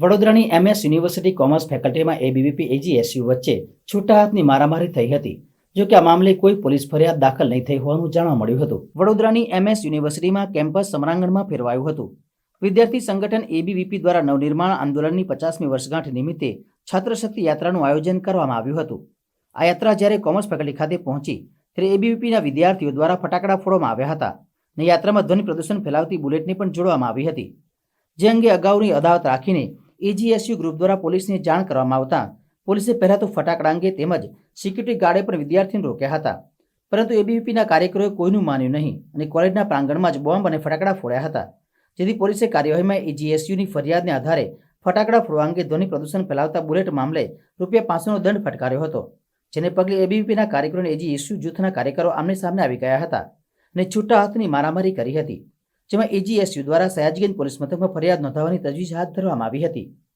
વડોદરાની MS university commerce ફેકલ્ટીમાં ABVP AGSU વચ્ચે છૂટા હાથની મારામારી થઈ હતી. જો કે આ મામલે કોઈ પોલીસ ફરિયાદ દાખલ નહીં થઈ હોવાનું જાણવા મળ્યું હતું. વડોદરાની એમએસ યુનિવર્સિટીમાં કેમ્પસ સમરાંગણમાં ફેરવાયું હતું. વિદ્યાર્થી સંગઠન એબીવીપી દ્વારા નવનિર્માણ આંદોલનની 50મી વર્ષગાંઠ નિમિત્તે છાત્રશક્તિ યાત્રાનું આયોજન કરવામાં આવ્યું હતું. આ યાત્રા જ્યારે કોમર્સ ફેકલ્ટી ખાતે પહોંચી ત્યારે એબીવીપીના વિદ્યાર્થીઓ દ્વારા ફટાકડા ફોડવામાં આવ્યા હતા અને યાત્રામાં ધ્વનિ પ્રદૂષણ ફેલાવતી બુલેટની પણ જોડવામાં આવી હતી. જે અંગે અગાઉની અદાવત રાખીને એજીએસયુ ગ્રુપ દ્વારા પોલીસને જાણ કરવામાં આવતા પોલીસે પહેલા તો ફટાકડા અંગે તેમજ સિક્યુરિટી ગાર્ડે પણ વિદ્યાર્થીઓને રોક્યા હતા. પરંતુ એબીવીપીના કાર્યકરોએ કોઈનું માન્યું નહીં અને કોલેજના પ્રાંગણમાં જ બોમ્બ અને ફટાકડા ફોડ્યા હતા. જેથી પોલીસે કાર્યવાહીમાં એજીએસયુની ફરિયાદને આધારે ફટાકડા ફોડવા અંગે ધ્વનિ પ્રદૂષણ ફેલાવતા બુલેટ મામલે ₹500નો દંડ ફટકાર્યો હતો. જેને પગલે એબીવીપીના કાર્યકરોને એજીએસયુ જૂથના કાર્યકરો આમને સામને આવી ગયા હતા અને છૂટા હાથની મારામારી કરી હતી. જેમાં એજીએસયુ દ્વારા સયાજગંજ પોલીસ મથકમાં ફરિયાદ નોંધાવવાની તજવીજ હાથ ધરવામાં આવી હતી.